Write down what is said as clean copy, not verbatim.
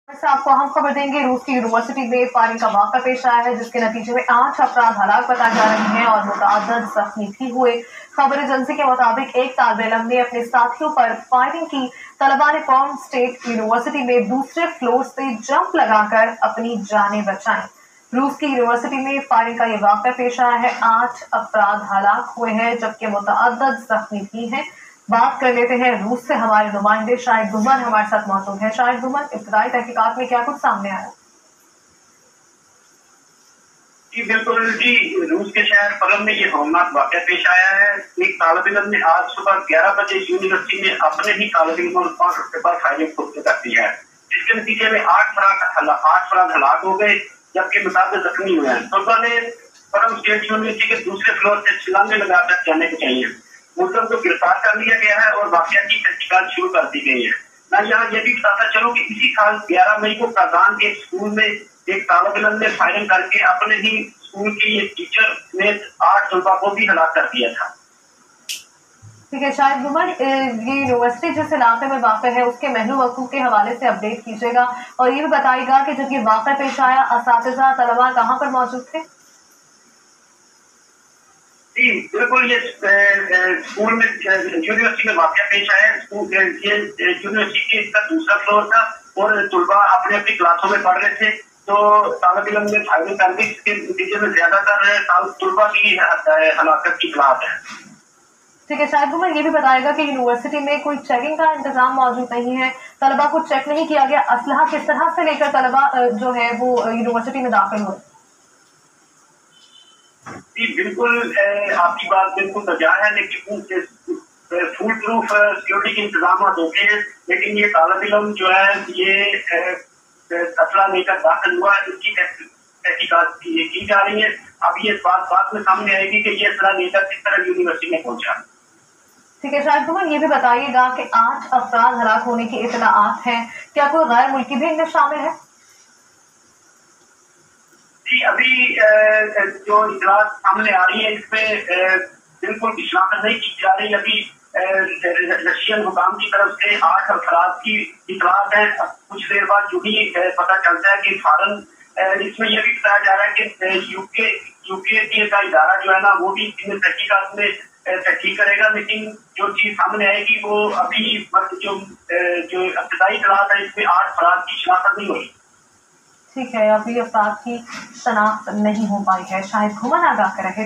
से आपको अहम खबर देंगे। रूस की यूनिवर्सिटी में फायरिंग का वाक़या पेश आया है, जिसके नतीजे में 8 अफराद हलाक बताए जा रहे हैं और मुतअद्दिद जख्मी भी हुए। खबर एजेंसी के मुताबिक एक तालिब इल्म ने अपने साथियों पर फायरिंग की। तलबा ने कॉम स्टेट यूनिवर्सिटी में दूसरे फ्लोर से जंप लगाकर अपनी जानें बचाई। रूस की यूनिवर्सिटी में फायरिंग का ये वाक़या पेश आया है। 8 अफराद हलाक हुए हैं जबकि मुतअद्दिद जख्मी भी हैं। बात कर लेते हैं रूस से हमारे नुमाइंदे शाहिद गुमन हमारे साथ मौजूद है। शाहिद गुमन, इब्तदाई तहकीकात में क्या कुछ सामने आया? जी बिल्कुल जी, रूस के शहर परम में ये हौलनाक वाक़या पेश आया है। एक तालिब इल्म ने आज सुबह 11 बजे यूनिवर्सिटी में अपने ही तालिब इल्मों पर फायरिंग कर दी है, जिसके नतीजे में 8 फराद हलाक हो गए जबकि मुताबिक जख्मी हुए हैं। तलबा ने परम स्टेट यूनिवर्सिटी के दूसरे फ्लोर से छलांगे लगाकर जाने बचाई है। मुलजिम को गिरफ्तार कर लिया गया है और वाक़या की तहकीकात शुरू कर दी गई है। मैं यहाँ ये भी बताता चलूँ कि इसी साल 11 मई को काजान के स्कूल में एक तालिब इल्म ने फायरिंग करके अपने ही स्कूल की एक टीचर ने 8 तलबा को भी हलाक कर दिया था। ठीक है शाहिद गुमन, ये यूनिवर्सिटी जिस इलाके में वाक़ है उसके महलू वकूफ के हवाले से अपडेट कीजिएगा और ये भी बताइएगा कि जब ये वाक़या पेश आया असातिज़ा तलबा कहाँ पर मौजूद थे? जी बिल्कुल, ये स्कूल में यूनिवर्सिटी में वाक़या पेश आया। ये यूनिवर्सिटी का दूसरा फ्लोर था और तलबा अपने अपनी क्लासों में पढ़ रहे थे, तो तालिब इल्म ने फायरिंग कर दी। इसके नतीजे में ज्यादातर तलबा की हलाकत की इत्तला है। ठीक है शाहिद गुमन, ये भी बताएगा कि यूनिवर्सिटी में कोई चेकिंग का इंतजाम मौजूद नहीं है, तलबा को चेक नहीं किया गया, असलहा किस तरह से लेकर तलबा जो है वो यूनिवर्सिटी में दाखिल हुए? जी बिल्कुल, आपकी बात बिल्कुल सजा है, लेकिन फुल प्रूफ सिक्योरिटी के इंतजाम होते हैं, लेकिन ये तालिब इल्म जो है ये असला लेकर दाखिल हुआ, इसकी तहकीकात की जा रही है। अब ये बात में सामने आएगी कि ये असला लेकर किस तरह यूनिवर्सिटी में पहुंचा। ठीक है शाहिद गुमन, ये भी बताइएगा कि 8 अफराद हलाक होने की इत्तलाआत हैं, क्या कोई गैर मुल्की भी इनमें शामिल है? जी अभी जो इत्तलाआत सामने आ रही है इसमें बिल्कुल विश्वास नहीं की जा रही। अभी रशियन हुकाम की तरफ से 8 अफराद की इत्तलाआत है। कुछ देर बाद जो ही पता चलता है कि फौरन इसमें यह भी बताया जा रहा है कि यूके का इदारा जो है ना वो भी इन तहकीकात में तहकीक करेगा, लेकिन जो चीज सामने आएगी वो अभी जो इब्तदाई इत्तलाआत है इसमें 8 अफराद की शनाख्त नहीं हुई। ठीक है, अभी अफराद की शनाख्त नहीं हो पाई है। शाहिद गुमन आगाह कर रहे